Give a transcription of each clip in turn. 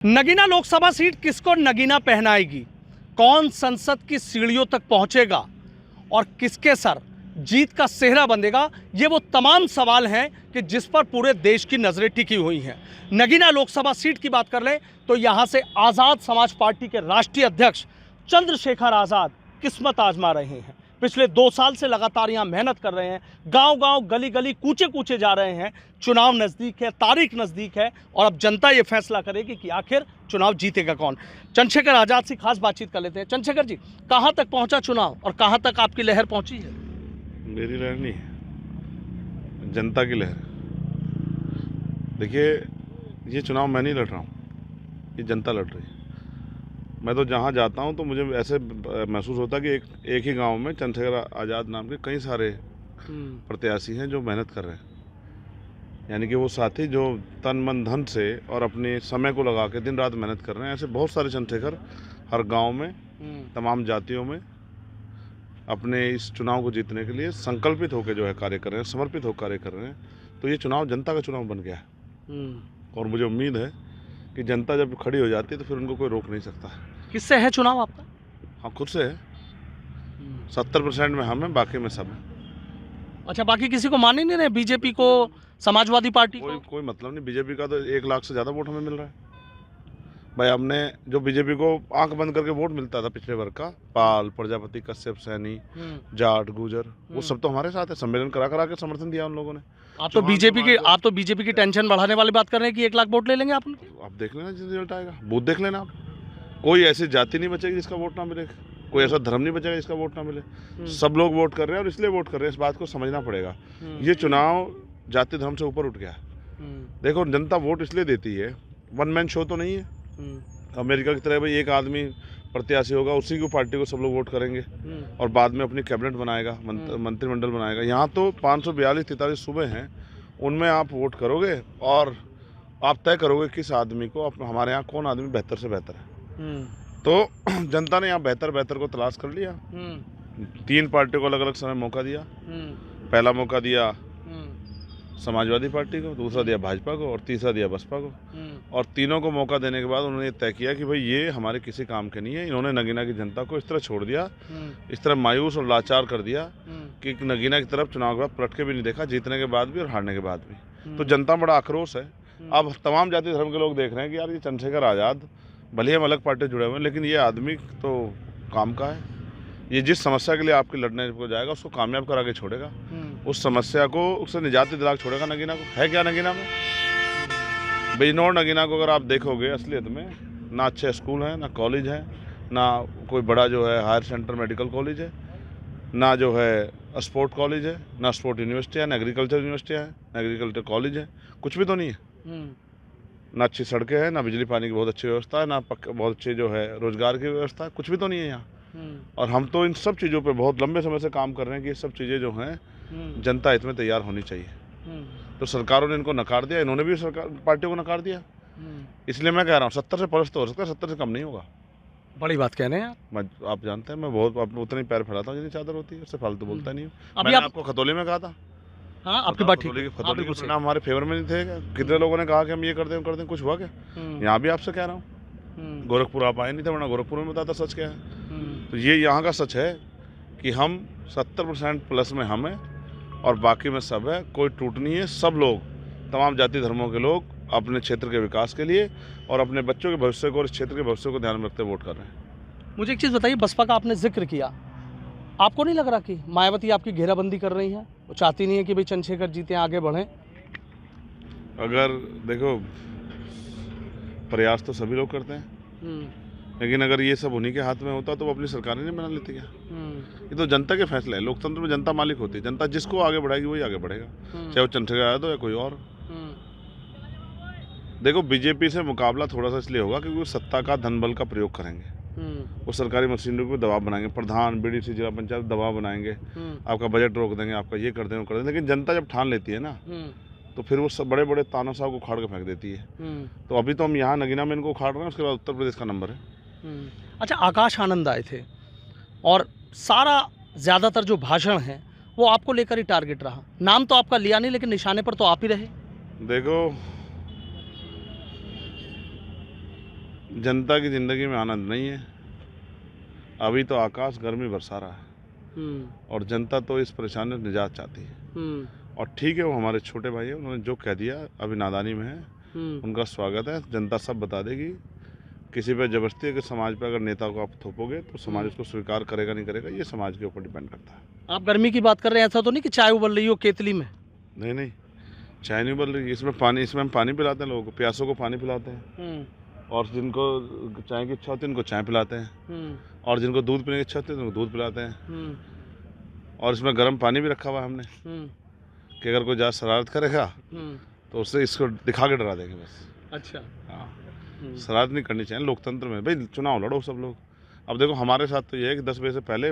Nagina Lok Sabha seat किसको नगीना पहनाएगी, कौन संसद की सीढ़ियों तक पहुंचेगा और किसके सर जीत का सेहरा बंधेगा, ये वो तमाम सवाल हैं कि जिस पर पूरे देश की नजरें टिकी हुई हैं। नगीना लोकसभा सीट की बात कर लें तो यहां से आज़ाद समाज पार्टी के राष्ट्रीय अध्यक्ष चंद्रशेखर आज़ाद किस्मत आजमा रहे हैं। पिछले 2 साल से लगातार यहाँ मेहनत कर रहे हैं, गांव-गांव, गली-गली, कूचे-कूचे जा रहे हैं। चुनाव नज़दीक है, तारीख नज़दीक है और अब जनता ये फैसला करेगी कि आखिर चुनाव जीतेगा कौन। चंद्रशेखर आज़ाद से खास बातचीत कर लेते हैं। चंद्रशेखर जी, कहाँ तक पहुँचा चुनाव और कहाँ तक आपकी लहर पहुँची है? मेरी लहर नहीं है, जनता की लहर। देखिए, ये चुनाव मैं नहीं लड़ रहा हूँ, ये जनता लड़ रही है। मैं तो जहाँ जाता हूँ तो मुझे ऐसे महसूस होता है कि एक ही गांव में चंद्रशेखर आज़ाद नाम के कई सारे प्रत्याशी हैं जो मेहनत कर रहे हैं। यानी कि वो साथी जो तन मन धन से और अपने समय को लगा के दिन रात मेहनत कर रहे हैं। ऐसे बहुत सारे चंद्रशेखर हर गांव में, तमाम जातियों में अपने इस चुनाव को जीतने के लिए संकल्पित होकर जो है कार्य कर रहे हैं, समर्पित होकर कार्य कर रहे हैं। तो ये चुनाव जनता का चुनाव बन गया है और मुझे उम्मीद है कि जनता जब खड़ी हो जाती है तो फिर उनको कोई रोक नहीं सकता। किससे है चुनाव आपका? हाँ, खुद से है। 70% में हम हैं, बाकी में सब है। अच्छा, बाकी किसी को मान ही नहीं रहे? बीजेपी को, समाजवादी पार्टी को? कोई मतलब नहीं। बीजेपी का तो 1 लाख से ज़्यादा वोट हमें मिल रहा है भाई। हमने जो बीजेपी को आंख बंद करके वोट मिलता था पिछले वर्ग का, पाल, प्रजापति, कश्यप, सैनी, जाट, गुजर, वो सब तो हमारे साथ है। सम्मेलन करा करा के समर्थन दिया उन लोगों ने। आप तो बीजेपी की टेंशन बढ़ाने वाली बात कर रहे हैं कि 1 लाख वोट ले लेंगे आप? आप देख लेना, जिस रिजल्ट आएगा बूथ देख लेना आप। कोई ऐसी जाति नहीं बचेगी जिसका वोट ना मिले, कोई ऐसा धर्म नहीं बचेगा जिसका वोट ना मिले। सब लोग वोट कर रहे हैं और इसलिए वोट कर रहे हैं, इस बात को समझना पड़ेगा। ये चुनाव जाति धर्म से ऊपर उठ गया। देखो, जनता वोट इसलिए देती है, वन मैन शो तो नहीं है। अमेरिका की तरह भाई एक आदमी प्रत्याशी होगा, उसी को पार्टी को सब लोग वोट करेंगे और बाद में अपनी कैबिनेट बनाएगा, मंत्रिमंडल बनाएगा। यहाँ तो 542-43 सूबे हैं, उनमें आप वोट करोगे और आप तय करोगे किस आदमी को, हमारे यहाँ कौन आदमी बेहतर से बेहतर है। तो जनता ने यहाँ बेहतर को तलाश कर लिया। 3 पार्टियों को अलग अलग समय मौका दिया। पहला मौका दिया समाजवादी पार्टी को, दूसरा दिया भाजपा को और तीसरा दिया बसपा को। और तीनों को मौका देने के बाद उन्होंने तय किया कि भाई ये हमारे किसी काम के नहीं है। इन्होंने नगीना की जनता को इस तरह छोड़ दिया, इस तरह मायूस और लाचार कर दिया कि नगीना की तरफ चुनाव के बाद पलट के भी नहीं देखा, जीतने के बाद भी और हारने के बाद भी। तो जनता बड़ा आक्रोश है। अब तमाम जाति धर्म के लोग देख रहे हैं कि यार, ये चंद्रशेखर आज़ाद, भले हम अलग पार्टी जुड़े हुए हैं, लेकिन ये आदमी तो काम का है। ये जिस समस्या के लिए आपके लड़ने को जाएगा उसको कामयाब करा के छोड़ेगा। उस समस्या को, उससे निजात दिला के छोड़ेगा। नगीना को है क्या नगीना में? बिजनौर नगीना को अगर आप देखोगे असलियत में, ना अच्छे स्कूल हैं, ना कॉलेज है, ना कोई बड़ा जो है हायर सेंटर मेडिकल कॉलेज है, ना जो है स्पोर्ट कॉलेज है, ना स्पोर्ट यूनिवर्सिटी है, ना एग्रीकल्चर यूनिवर्सिटी है, ना एग्रीकल्चर कॉलेज है, कुछ भी तो नहीं है। ना अच्छी सड़कें हैं, ना बिजली पानी की बहुत अच्छी व्यवस्था है, ना बहुत अच्छी जो है रोजगार की व्यवस्था है, कुछ भी तो नहीं है यहाँ। और हम तो इन सब चीज़ों पे बहुत लंबे समय से काम कर रहे हैं कि ये सब चीज़ें जो हैं जनता हित में तैयार होनी चाहिए। तो सरकारों ने इनको नकार दिया, इन्होंने भी सरकार पार्टियों को नकार दिया। इसलिए मैं कह रहा हूँ 70 से प्लस तो हो सकता है, 70 से कम नहीं होगा। बड़ी बात कह रहे हैं आप जानते हैं मैं बहुत उतना ही पैर फैलाता हूँ जितनी चादर होती है, उससे फालतू बोलता नहीं हूँ। मैंने आपको खतौली में कहा था। हाँ, आपकी बात ठीक है। खतौली के परिणाम हमारे फेवर में नहीं थे। कितने लोगों ने कहा कि हम ये कर दें, कुछ हुआ क्या? यहाँ भी आपसे कह रहा हूँ, गोरखपुर आप आए नहीं थे, वरना गोरखपुर में बताता सच क्या है। तो ये यहाँ का सच है कि हम 70% प्लस में हम हैं और बाकी में सब है। कोई टूट नहीं है। सब लोग, तमाम जाति धर्मों के लोग अपने क्षेत्र के विकास के लिए और अपने बच्चों के भविष्य को और इस क्षेत्र के भविष्य को ध्यान में रखते वोट कर रहे हैं। मुझे एक चीज़ बताइए, बसपा का आपने जिक्र किया, आपको नहीं लग रहा कि मायावती आपकी घेराबंदी कर रही है? वो चाहती नहीं है कि भाई चंद्रशेखर जीते, आगे बढ़ें? अगर देखो, प्रयास तो सभी लोग करते हैं, लेकिन अगर ये सब उन्हीं के हाथ में होता तो वो अपनी सरकारें नहीं बना लेती क्या? ये तो जनता के फैसले हैं। लोकतंत्र में जनता मालिक होती है। जनता जिसको आगे बढ़ाएगी वही आगे बढ़ेगा, चाहे वो चंद्रशेखर आज़ाद हो या कोई और। देखो, बीजेपी से मुकाबला थोड़ा सा इसलिए होगा क्योंकि वो सत्ता का धन बल का प्रयोग करेंगे। वो सरकारी मशीनरी को दबाव बनाएंगे, प्रधान, बीडीसी, जिला पंचायत दबाव बनाएंगे, आपका बजट रोक देंगे, आपका ये कर देंगे, वो कर देंगे। लेकिन जनता जब ठान लेती है ना, तो फिर वो सब बड़े बड़े तानाशाह को उखाड़ के फेंक देती है। तो अभी तो हम यहाँ नगीना में इनको उखाड़ रहे हैं, उसके बाद उत्तर प्रदेश का नंबर है। अच्छा, आकाश आनंद आए थे और सारा ज़्यादातर जो भाषण है वो आपको लेकर ही टारगेट रहा। नाम तो आपका लिया नहीं, लेकिन निशाने पर तो आप ही रहे। देखो, जनता की ज़िंदगी में आनंद नहीं है। अभी तो आकाश गर्मी बरसा रहा है और जनता तो इस परेशानी से निजात चाहती है। और ठीक है, वो हमारे छोटे भाई हैं, उन्होंने जो कह दिया अभी नादानी में है, उनका स्वागत है। जनता सब बता देगी। किसी पर जबरदस्ती अगर समाज पर अगर नेता को आप थोपोगे तो समाज उसको स्वीकार करेगा नहीं करेगा, ये समाज के ऊपर डिपेंड करता है। आप गर्मी की बात कर रहे हैं, ऐसा तो नहीं कि चाय उबल रही हो केतली में? नहीं, चाय नहीं उबल रही। इसमें हम पानी पिलाते हैं लोगों को, प्यासों को पानी पिलाते हैं, और जिनको चाय की इच्छा होती है उनको चाय पिलाते हैं, और जिनको दूध पीने की इच्छा होती है उनको दूध पिलाते हैं। और इसमें गर्म पानी भी रखा हुआ है हमने कि अगर कोई ज़्यादा शरारत करेगा तो उससे इसको दिखा के डरा देंगे बस। अच्छा। हाँ, शरारत नहीं करनी चाहिए लोकतंत्र में। भाई चुनाव लड़ो सब लोग। अब देखो हमारे साथ तो ये है कि 10 बजे से पहले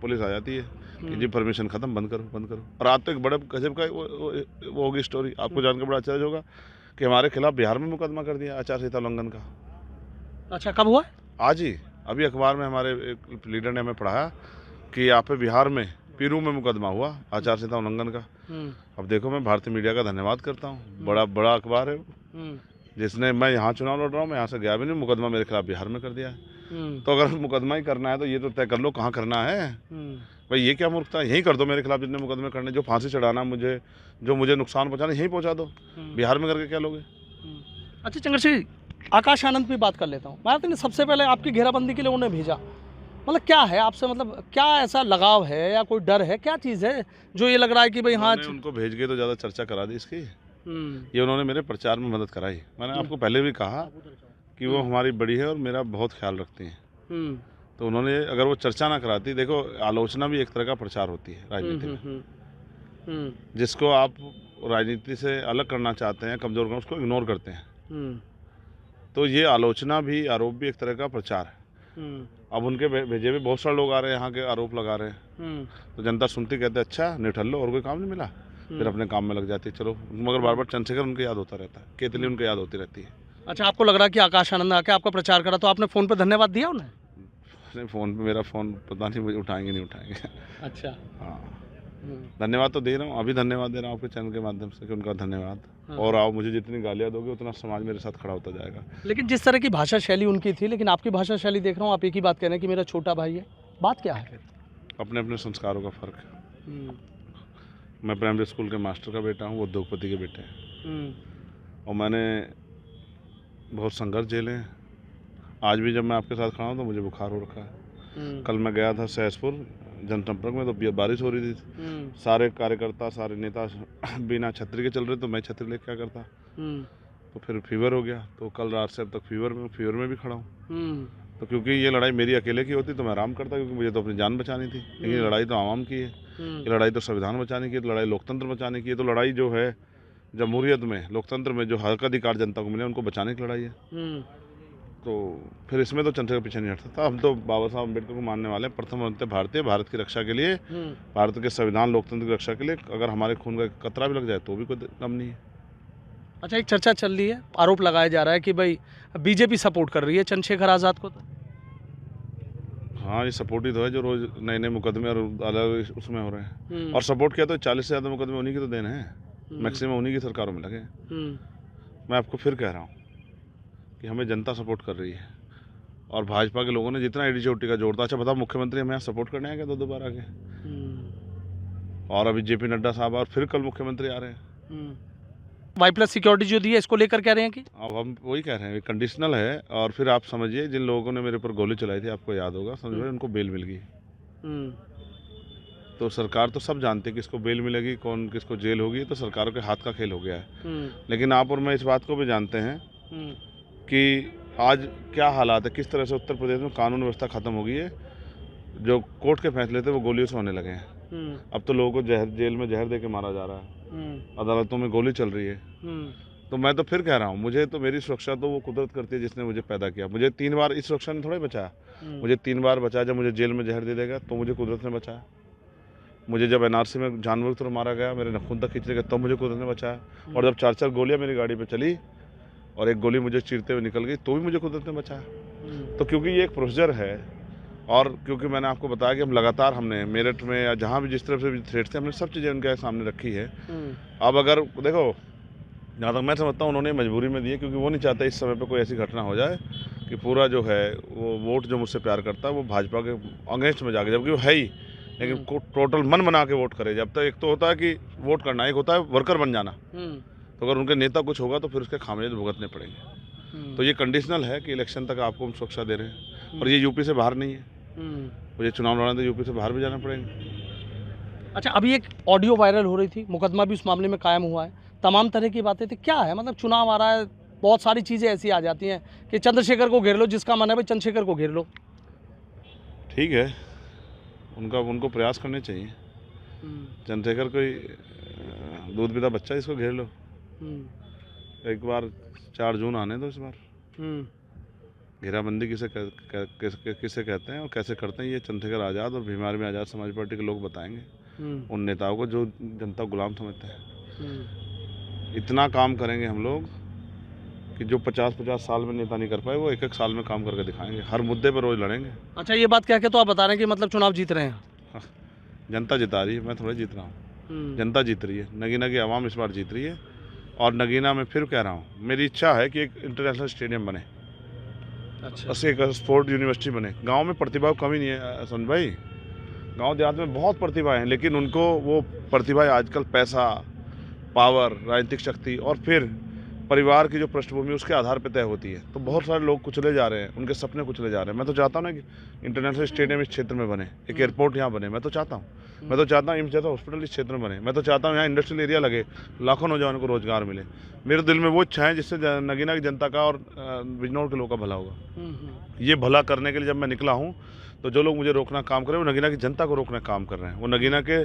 पुलिस आ जाती है कि जी परमिशन ख़त्म, बंद करो। और आज तो एक बड़ा गजब का वो होगी स्टोरी, आपको जानकर बड़ा आश्चर्य होगा कि हमारे खिलाफ बिहार में मुकदमा कर दिया आचार संहिता उल्लंघन का। अच्छा, कब हुआ? आज ही, अभी अखबार में हमारे एक लीडर ने हमें पढ़ाया कि यहाँ पे बिहार में पीरू में मुकदमा हुआ आचार संहिता उल्लंघन का। अब देखो, मैं भारतीय मीडिया का धन्यवाद करता हूँ, बड़ा अखबार है जिसने, मैं यहाँ चुनाव लड़ रहा हूँ, मैं यहाँ से गया भी नहीं, मुकदमा मेरे खिलाफ बिहार में कर दिया है। तो अगर मुकदमा ही करना है तो ये तो तय कर लो कहाँ करना है। भाई ये क्या मूर्खता है, यहीं कर दो मेरे खिलाफ जितने मुकदमे करने, जो फांसी चढ़ाना मुझे, जो मुझे नुकसान पहुँचाना, यहीं पहुँचा दो। बिहार में करके क्या लोगे? अच्छा चंद्रशेखर, आकाश आनंद की बात कर लेता हूँ। भारत ने सबसे पहले आपकी घेराबंदी के लिए उन्हें भेजा, मतलब क्या है आपसे, मतलब क्या ऐसा लगाव है या कोई डर है, क्या चीज़ है जो ये लग रहा है कि भाई हाँ? उनको भेज के तो ज़्यादा चर्चा करा दी इसकी। ये उन्होंने मेरे प्रचार में मदद कराई। मैंने आपको पहले भी कहा कि वो हमारी बड़ी है और मेरा बहुत ख्याल रखती हैं। तो उन्होंने, अगर वो चर्चा ना कराती, देखो आलोचना भी एक तरह का प्रचार होती है राजनीति में। जिसको आप राजनीति से अलग करना चाहते हैं, कमज़ोर करना, उसको इग्नोर करते हैं। तो ये आलोचना भी, आरोप भी एक तरह का प्रचार है। अब उनके भेजे भी बहुत सारे लोग आ रहे हैं यहाँ के, आरोप लगा रहे हैं। तो जनता सुनती, कहते अच्छा निठल लो, और कोई काम नहीं मिला, फिर अपने काम में लग जाती है। चलो, मगर बार बार चंद्रशेखर उनको याद होता रहता है, केतली उनको याद होती रहती है। अच्छा, आपको लग रहा है कि आकाश आनंद आके आपका प्रचार करा, तो आपने फ़ोन पे धन्यवाद दिया उन्हें? नहीं, फ़ोन पे मेरा फ़ोन पता नहीं मुझे उठाएंगे नहीं उठाएंगे। अच्छा। हाँ, धन्यवाद तो दे रहा हूँ, अभी धन्यवाद दे रहा हूँ आपके चैनल के माध्यम से कि उनका धन्यवाद। और आप मुझे जितनी गालियाँ दोगे उतना समाज मेरे साथ खड़ा होता जाएगा। लेकिन जिस तरह की भाषा शैली उनकी थी, लेकिन आपकी भाषा शैली देख रहा हूँ, आप एक ही बात कह रहे हैं कि मेरा छोटा भाई है, बात क्या है? अपने अपने संस्कारों का फ़र्क है। मैं प्राइमरी स्कूल के मास्टर का बेटा हूँ, वो उद्योगपति के बेटे हैं, और मैंने बहुत संघर्ष झेले हैं। आज भी जब मैं आपके साथ खड़ा हूँ तो मुझे बुखार हो रखा है। कल मैं गया था सहसपुर जनसंपर्क में, तो बारिश हो रही थी, सारे कार्यकर्ता, सारे नेता बिना छतरी के चल रहे, तो मैं छतरी लेके क्या करता। तो फिर फीवर हो गया, तो कल रात से अब तक फीवर में भी खड़ा हूँ। तो क्योंकि ये लड़ाई मेरी अकेले की होती तो मैं आराम करता, क्योंकि मुझे तो अपनी जान बचानी थी। लेकिन ये लड़ाई तो आवाम की है, ये लड़ाई तो संविधान बचाने की है, तो लड़ाई लोकतंत्र बचाने की है। तो लड़ाई जो है जमहूरियत में, लोकतंत्र में जो हक अधिकार जनता को मिले उनको बचाने की लड़ाई है। तो फिर इसमें तो चंद्रशेखर पीछे नहीं हटता था। हम तो बाबा साहब अम्बेडकर को मानने वाले, प्रथम बनते भारतीय, भारत की रक्षा के लिए, भारत के संविधान लोकतंत्र की रक्षा के लिए अगर हमारे खून का कतरा भी लग जाए तो भी कोई गम नहीं है। अच्छा, एक चर्चा चल रही है, आरोप लगाया जा रहा है कि भाई बीजेपी सपोर्ट कर रही है चंद्रशेखर आज़ाद को। तो हाँ, ये सपोर्ट ही तो है जो रोज नए नए मुकदमे और अलग उसमें हो रहे हैं। और सपोर्ट किया तो 40 से ज़्यादा मुकदमे उन्हीं की तो देन है, मैक्सिमम उन्हीं की सरकारों में लगे। मैं आपको फिर कह रहा हूँ कि हमें जनता सपोर्ट कर रही है, और भाजपा के लोगों ने जितना एडी चोटी का जोड़ था। अच्छा बताओ, मुख्यमंत्री हमें यहाँ सपोर्ट करने आएंगे 2 बार आगे, और अभी JP नड्डा साहब और फिर कल मुख्यमंत्री आ रहे हैं। Y+ सिक्योरिटी जो दी है, इसको लेकर कह रहे हैं कि अब हम वही कह रहे हैं, कंडीशनल है। और फिर आप समझिए, जिन लोगों ने मेरे ऊपर गोली चलाई थी, आपको याद होगा, समझिए उनको बेल मिल गई। तो सरकार तो सब जानते हैं किसको बेल मिलेगी, कौन किसको जेल होगी, तो सरकारों के हाथ का खेल हो गया है। लेकिन आप और मैं इस बात को भी जानते हैं कि आज क्या हालात है, किस तरह से उत्तर प्रदेश में कानून व्यवस्था खत्म हो गई है। जो कोर्ट के फैसले थे वो गोलियों से होने लगे हैं। अब तो लोगों को जेल में जहर दे के मारा जा रहा है, अदालतों में गोली चल रही है। तो मैं तो फिर कह रहा हूँ, मुझे तो मेरी सुरक्षा तो वो कुदरत करती है जिसने मुझे पैदा किया। मुझे 3 बार इस सुरक्षा ने थोड़ा बचाया, मुझे 3 बार बचाया। जब मुझे जेल में जहर दे देगा तो मुझे कुदरत ने बचाया। मुझे जब NRC में जानवर की तरह मारा गया, मेरे नखून तक खींच गया, तब मुझे कुदरत ने बचाया। और जब 4-4 गोलियाँ मेरी गाड़ी पे चली और एक गोली मुझे चीरते हुए निकल गई, तो भी मुझे कुदरत ने बचाया। तो क्योंकि ये एक प्रोसीजर है, और क्योंकि मैंने आपको बताया कि हम लगातार, हमने मेरठ में या जहाँ भी जिस तरफ से भी थ्रेट थे, हमने सब चीज़ें उनके सामने रखी है। अब अगर देखो, जहाँ तक मैं समझता हूँ उन्होंने मजबूरी में दी है, क्योंकि वो नहीं चाहते इस समय पर कोई ऐसी घटना हो जाए कि पूरा जो है वो वोट जो मुझसे प्यार करता है वो भाजपा के अगेंस्ट में जाके, जबकि वो है ही, लेकिन टोटल मन बना के वोट करे। जब तक एक तो होता है कि वोट करना, एक होता है वर्कर बन जाना। तो अगर उनके नेता कुछ होगा तो फिर उसके खामियाजे भुगतने पड़ेंगे। तो ये कंडीशनल है कि इलेक्शन तक आपको हम सुरक्षा दे रहे हैं, और ये यूपी से बाहर नहीं है। मुझे चुनाव लड़ना तो यूपी से बाहर भी जाना पड़ेगा। अच्छा, अभी एक ऑडियो वायरल हो रही थी, मुकदमा भी उस मामले में कायम हुआ है, तमाम तरह की बातें थी। क्या है मतलब, चुनाव आ रहा है, बहुत सारी चीज़ें ऐसी आ जाती हैं कि चंद्रशेखर को घेर लो, जिसका मन है भाई चंद्रशेखर को घेर लो। ठीक है, उनको प्रयास करने चाहिए। चंद्रशेखर कोई दूध पीता बच्चा, इसको घेर लो। एक बार 4 जून आने दो इस बार। घेराबंदी किसे कहते हैं और कैसे करते हैं, ये चंद्रशेखर आज़ाद और भीम आर्मी आज़ाद समाज पार्टी के लोग बताएंगे, उन नेताओं को जो जनता को गुलाम समझते हैं। इतना काम करेंगे हम लोग कि जो 50-50 साल में नेता नहीं कर पाए, वो 1-1 साल में काम करके दिखाएंगे। हर मुद्दे पर रोज लड़ेंगे। अच्छा, ये बात कह के तो आप बता रहे हैं कि मतलब चुनाव जीत रहे हैं? जनता जिता रही है, मैं थोड़ा जीत रहा हूँ। जनता जीत रही है, नगीना की आवाम इस बार जीत रही है। और नगीना में फिर कह रहा हूँ, मेरी इच्छा है कि एक इंटरनेशनल स्टेडियम बने। अच्छा, एक स्पोर्ट यूनिवर्सिटी बने। गाँव में प्रतिभा की कमी नहीं है संजय भाई, गाँव देहात में बहुत प्रतिभाएँ हैं, लेकिन उनको वो प्रतिभाएँ आजकल पैसा, पावर, राजनीतिक शक्ति और फिर परिवार की जो पृष्ठभूमि उसके आधार पर तय होती है। तो बहुत सारे लोग कुचले जा रहे हैं, उनके सपने कुचले जा रहे हैं। मैं तो चाहता हूँ ना कि इंटरनेशनल स्टेडियम इस क्षेत्र में बने, एक एयरपोर्ट यहाँ बने। मैं तो चाहता हूँ एम्स जैसा हॉस्पिटल इस क्षेत्र में बने। मैं तो चाहता हूँ यहाँ इंडस्ट्रियल एरिया लगे, लाखों नौजवानों को रोजगार मिले। मेरे दिल में वो इच्छा है जिससे नगीना की जनता का और बिजनौर के लोगों का भला होगा। ये भला करने के लिए जब मैं निकला हूँ, तो जो लोग मुझे रोकना काम कर रहे हैं वो नगीना की जनता को रोकना काम कर रहे हैं। वो नगीना के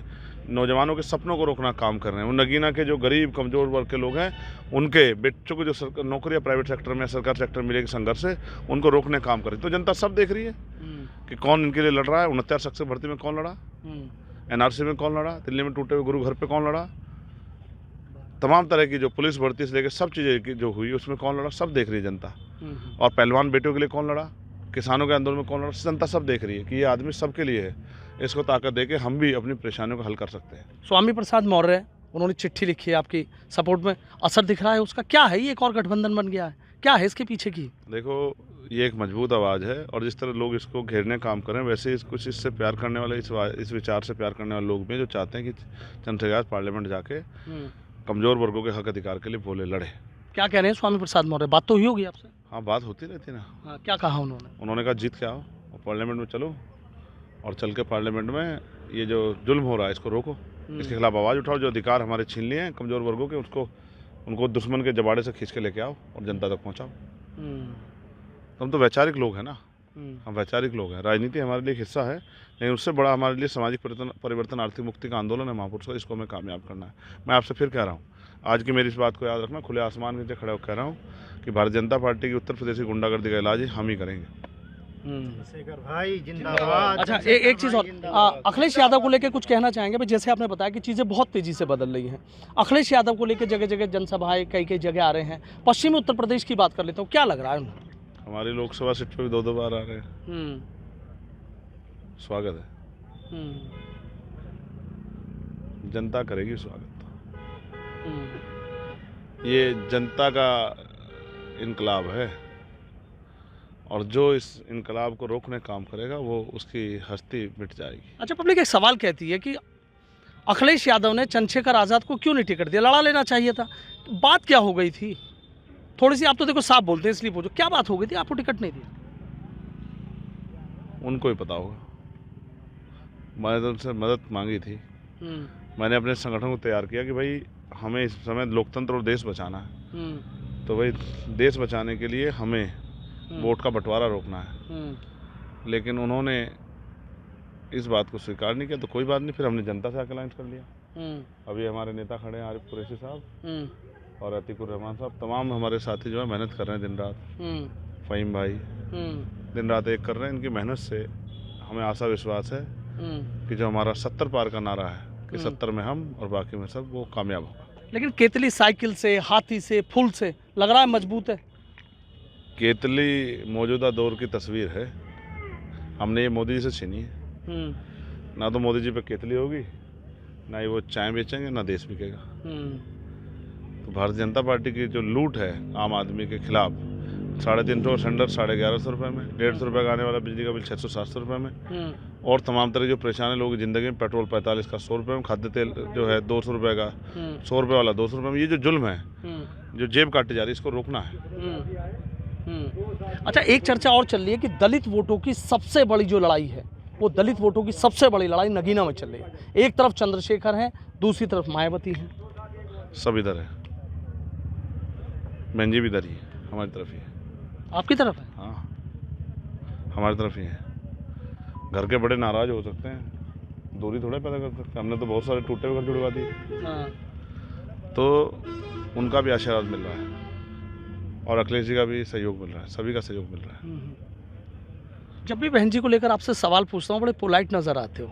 नौजवानों के सपनों को रोकना काम कर रहे हैं। वो नगीना के जो गरीब कमज़ोर वर्ग के लोग हैं, उनके बच्चों को जो नौकरियाँ प्राइवेट सेक्टर में, सरकारी सेक्टर मिलेगी संघर्ष से, उनको रोकने काम कर रही है। तो जनता सब देख रही है कि कौन इनके लिए लड़ रहा है। 69 शख्स भर्ती में कौन लड़ा, NRC में कौन लड़ा, दिल्ली में टूटे हुए गुरु घर पर कौन लड़ा, तमाम तरह की जो पुलिस भर्ती से लेकर सब चीज़ें जो हुई उसमें कौन लड़ा, सब देख रही है जनता। और पहलवान बेटियों के लिए कौन लड़ा, किसानों के आंदोलन में कौन लड़ा, जनता सब देख रही है कि ये आदमी सबके लिए है। इसको ताकत दे के हम भी अपनी परेशानियों को हल कर सकते हैं। स्वामी प्रसाद मौर्य, उन्होंने चिट्ठी लिखी है आपकी सपोर्ट में, असर दिख रहा है उसका? क्या है ये, एक और गठबंधन बन गया है, क्या है इसके पीछे की? देखो, ये एक मजबूत आवाज़ है, और जिस तरह लोग इसको घेरने काम करें, वैसे कुछ इससे प्यार करने वाले, इस विचार से प्यार करने वाले लोग भी, जो चाहते हैं कि चंद्रशेखर पार्लियामेंट जाके कमज़ोर वर्गों के हक अधिकार के लिए बोले, लड़े। क्या कह रहे हैं स्वामी प्रसाद मौर्य? बात तो हुई होगी आपसे? हाँ, बात होती रहती ना। हाँ, क्या कहा उन्होंने? उन्होंने कहा जीत के आओ और पार्लियामेंट में चलो, और चल के पार्लियामेंट में ये जो जुल्म हो रहा है इसको रोको, इसके खिलाफ आवाज़ उठाओ। जो अधिकार हमारे छीन लिए हैं कमज़ोर वर्गों के, उनको दुश्मन के जबाड़े से खींच के लेके आओ और जनता तक पहुँचाओ। तो हम तो वैचारिक लोग हैं ना, हम वैचारिक लोग हैं। राजनीति हमारे लिए एक हिस्सा है, लेकिन उससे बड़ा हमारे लिए सामाजिक परिवर्तन, आर्थिक मुक्ति का आंदोलन है महापुरुषों। इसको हमें कामयाब करना है। मैं आपसे फिर कह रहा हूँ, आज की मेरी इस बात को याद रखना, खुले आसमान के नीचे खड़े होकर कह रहा हूँ कि भारतीय जनता पार्टी की उत्तर प्रदेश की गुंडागर्दी का इलाज हम ही करेंगे। भाई जिंदाबाद। अच्छा, एक चीज़ और, अखिलेश यादव को लेकर कुछ कहना चाहेंगे भाई? जैसे आपने बताया कि चीज़ें बहुत तेज़ी से बदल रही हैं, अखिलेश यादव को लेकर जगह जगह जनसभाएं कई जगह आ रहे हैं। पश्चिमी उत्तर प्रदेश की बात कर लेता हूँ, क्या लग रहा है उन्हें? हमारी लोकसभा सीट पर भी 2-2 बार आ रहे हैं। स्वागत है, जनता करेगी स्वागत। ये जनता का इनकलाब है, और जो इस इनकलाब को रोकने काम करेगा वो उसकी हस्ती मिट जाएगी। अच्छा, पब्लिक एक सवाल कहती है कि अखिलेश यादव ने चंद्रशेखर आज़ाद को क्यों नहीं टिकट दिया, लड़ा लेना चाहिए था। बात क्या हो गई थी? थोड़ी सी आप तो देखो साफ बोलते हैं इसलिए पूछो, क्या बात हो गई थी आपको टिकट नहीं दिया? उनको ही पता होगा। मैंने तो उनसे मदद मांगी थी। मैंने अपने संगठन को तैयार किया कि भाई हमें इस समय लोकतंत्र और देश बचाना है। तो भाई देश बचाने के लिए हमें वोट का बंटवारा रोकना है। लेकिन उन्होंने इस बात को स्वीकार नहीं किया, तो कोई बात नहीं, फिर हमने जनता से आके अलायंस कर लिया। अभी हमारे नेता खड़े हैं, आरिफ कुरैशी साहब और अतीकुर रहमान साहब, तमाम हमारे साथी जो है मेहनत कर रहे हैं दिन रात। फ़हीम भाई दिन रात एक कर रहे हैं। इनकी मेहनत से हमें आशा विश्वास है कि जो हमारा 70 पार का नारा है कि 70 में हम और बाकी में सब, वो कामयाब होगा। लेकिन केतली साइकिल से, हाथी से, फूल से लग रहा है मजबूत है। केतली मौजूदा दौर की तस्वीर है, हमने ये मोदी जी से छीनी है। ना तो मोदी जी पे केतली होगी, ना ही वो चाय बेचेंगे, ना देश बिकेगा। तो भारतीय जनता पार्टी की जो लूट है आम आदमी के खिलाफ, 350 का सिलेंडर 1150 रुपये में, 150 रुपये का आने वाला बिजली का बिल 600-700 रुपये में, और तमाम तरह जो परेशान है लोगों की ज़िंदगी में, पेट्रोल 45 का 100 रुपये में, खाद्य तेल जो है 200 रुपये का, 100 रुपये वाला 200 रुपये में। ये जो जुल्म है, जो जेब काटी जा रही है, इसको रोकना है। अच्छा, एक चर्चा और चल रही है कि दलित वोटों की सबसे बड़ी जो लड़ाई है, वो दलित वोटों की सबसे बड़ी लड़ाई नगीना में चल रही है। एक तरफ चंद्रशेखर हैं, दूसरी तरफ मायावती हैं। सब इधर है, बहन जी भी इधर ही है, हमारी तरफ ही है। आपकी तरफ है? हाँ, हमारी तरफ ही है। घर के बड़े नाराज हो सकते हैं, दूरी थोड़ा पैदा कर सकते हैं। हमने तो बहुत सारे टूटे हुए घर जुड़वा दिए, तो उनका भी आशीर्वाद मिल रहा है और अखिलेश जी का भी सहयोग मिल रहा है, सभी का सहयोग मिल रहा है। जब भी बहन जी को लेकर आपसे सवाल पूछता हूँ, बड़े पोलाइट नजर आते हो।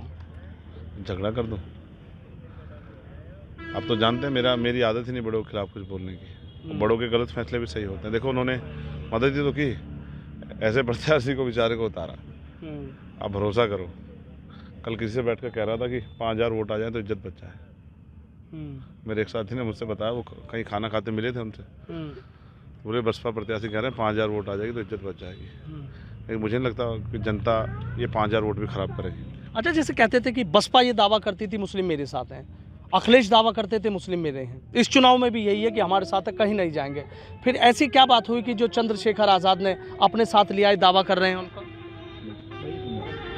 झगड़ा कर दूं? आप तो जानते हैं मेरी आदत ही नहीं बड़ों के खिलाफ कुछ बोलने की। बड़ों के गलत फैसले भी सही होते हैं। देखो, उन्होंने मदद ही तो की, ऐसे प्रत्याशी को बेचारे को उतारा। आप भरोसा करो, कल किसी से बैठ कर कह रहा था कि 5000 वोट आ जाए तो इज्जत बच जाए। मेरे एक साथी ने मुझसे बताया, वो कहीं खाना खाते मिले थे उनसे, पूरे बसपा प्रत्याशी कह रहे हैं 5000 वोट आ जाएगी तो इज्जत बच जाएगी। लेकिन मुझे नहीं लगता कि जनता ये 5000 वोट भी खराब करेगी। अच्छा, जैसे कहते थे कि बसपा ये दावा करती थी मुस्लिम मेरे साथ हैं, अखिलेश दावा करते थे मुस्लिम मेरे हैं, इस चुनाव में भी यही है कि हमारे साथ है, कहीं नहीं जाएंगे। फिर ऐसी क्या बात हुई कि जो चंद्रशेखर आज़ाद ने अपने साथ लिया, दावा कर रहे हैं उनका?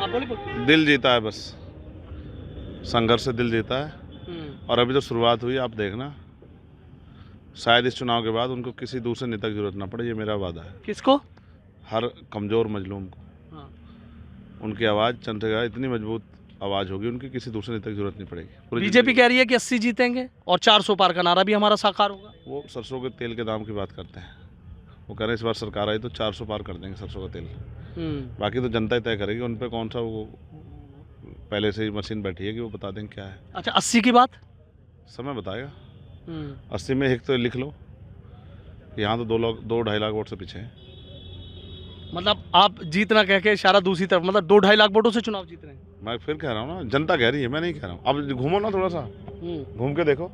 आप बोलिए। दिल जीता है, बस संघर्ष से दिल जीता है। और अभी तो शुरुआत हुई, आप देखना, शायद इस चुनाव के बाद उनको किसी दूसरे नेता की जरूरत ना पड़े, ये मेरा वादा है। किसको? हर कमज़ोर मजलूम को। उनकी आवाज़, चंद्रशेखर इतनी मजबूत आवाज़ होगी उनकी, किसी दूसरे नेता की जरूरत नहीं पड़ेगी। बीजेपी कह रही है कि 80 जीतेंगे और 400 पार का नारा भी हमारा साकार होगा। वो सरसों के तेल के दाम की बात करते हैं। वो कह रहे हैं इस बार सरकार आई तो 400 पार कर देंगे सरसों का तेल। बाकी तो जनता ही तय करेगी, उन पर कौन सा वो पहले से ही मशीन बैठी है कि वो बता देंगे क्या है। अच्छा, 80 की बात समय बताएगा। 80 में एक तो लिख लो, यहाँ तो 2-2.5 लाख वोट से पीछे है। मतलब आप जीतना कह के इशारा दूसरी तरफ, मतलब 2-2.5 लाख वोटों से चुनाव जीत रहे हैं। मैं फिर कह रहा हूँ ना, जनता कह रही है, मैं नहीं कह रहा हूँ। अब घूमो ना थोड़ा सा, घूम के देखो।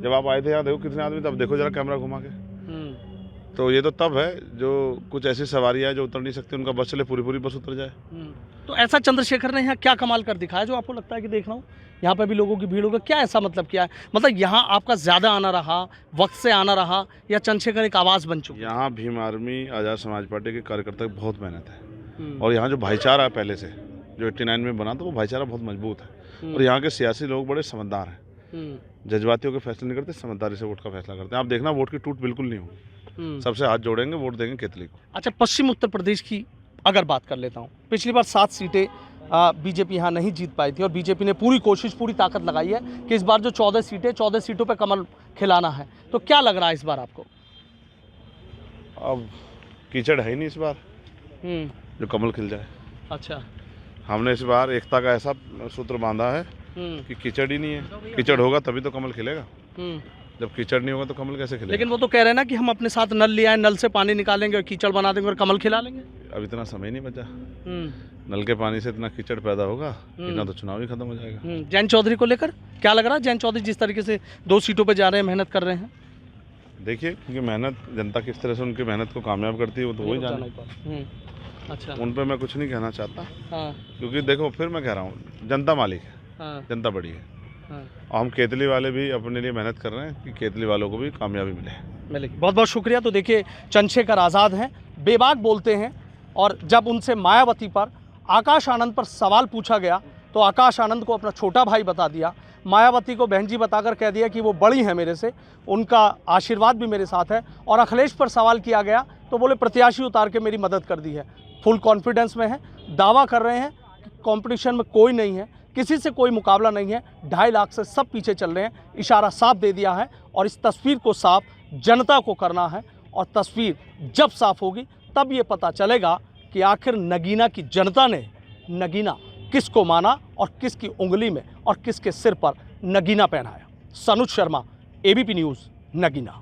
जब आप आए थे यहाँ, देखो कितने आदमी, तब देखो जरा कैमरा घुमा के। तो ये तो तब है जो कुछ ऐसी सवारियाँ है जो उतर नहीं सकती, उनका बस चले, पूरी बस उतर जाए। तो ऐसा चंद्रशेखर ने यहाँ क्या कमाल कर दिखाया जो आपको लगता है कि देख रहा हूँ यहाँ पे भी लोगों की भीड़ होगी? क्या ऐसा मतलब क्या है? मतलब यहाँ आपका ज़्यादा आना रहा, वक्त से आना रहा, या चंद्रशेखर एक आवाज़ बन चुकी? यहाँ भीम आर्मी, आज़ाद समाज पार्टी के कार्यकर्ता की बहुत मेहनत है। और यहाँ जो भाईचारा है पहले से, जो 89 में बना था, वो भाईचारा बहुत मजबूत है। और यहाँ के सियासी लोग बड़े समझदार हैं, जज्बातियों के फैसले नहीं करते, समझदारी से वोट का फैसला करते हैं। आप देखना, वोट की टूट बिल्कुल नहीं होगी, सबसे हाथ जोड़ेंगे, वोट देंगे केतली को। अच्छा, पश्चिम उत्तर प्रदेश की अगर बात कर लेता हूँ, पिछली बार 7 सीटें बीजेपी यहाँ नहीं जीत पाई थी और बीजेपी ने पूरी कोशिश, पूरी ताकत लगाई है कि इस बार जो 14 सीटों पे कमल खिलाना है। तो क्या लग रहा है इस बार आपको? अब कीचड़ है ही नहीं इस बार जो कमल खिल जाए। अच्छा, हमने इस बार एकता का ऐसा सूत्र बांधा है कि कीचड़ ही नहीं है। कीचड़ होगा तभी तो कमल खिलेगा, जब कीचड़ नहीं होगा तो कमल कैसे खिलेगा? लेकिन वो तो कह रहे हैं ना कि हम अपने साथ नल ले आए, नल से पानी निकालेंगे और कीचड़ बना देंगे और कमल खिला लेंगे। अब इतना समय नहीं बचा, नल के पानी से इतना कीचड़ पैदा होगा, इतना तो चुनाव ही खत्म हो जाएगा। जैन चौधरी को लेकर क्या लग रहा है? जैन चौधरी जिस तरीके से 2 सीटों पर जा रहे हैं, मेहनत कर रहे हैं। देखिए, क्योंकि मेहनत, जनता किस तरह से उनकी मेहनत को कामयाब करती है वो तो वही जाने। अच्छा, उन पर मैं कुछ नहीं कहना चाहता। हाँ। क्योंकि देखो, फिर मैं कह रहा हूँ, जनता मालिक है। हाँ। जनता बड़ी है। हाँ। और हम केतली वाले भी अपने लिए मेहनत कर रहे हैं कि केतली वालों को भी कामयाबी मिले। बहुत बहुत शुक्रिया। तो देखिए, चंद्रशेखर आज़ाद हैं, बेबाक बोलते हैं, और जब उनसे मायावती पर, आकाश आनंद पर सवाल पूछा गया तो आकाश आनंद को अपना छोटा भाई बता दिया, मायावती को बहन जी बताकर कह दिया कि वो बड़ी है मेरे से, उनका आशीर्वाद भी मेरे साथ है। और अखिलेश पर सवाल किया गया तो बोले प्रत्याशी उतार के मेरी मदद कर दी है। फुल कॉन्फिडेंस में है, दावा कर रहे हैं कि कंपटीशन में कोई नहीं है, किसी से कोई मुकाबला नहीं है, 2.5 लाख से सब पीछे चल रहे हैं। इशारा साफ दे दिया है और इस तस्वीर को साफ जनता को करना है। और तस्वीर जब साफ होगी तब ये पता चलेगा कि आखिर नगीना की जनता ने नगीना किसको माना और किसकी उंगली में और किसके सिर पर नगीना पहनाया। Sanuj Sharma, ABP news, Nagina.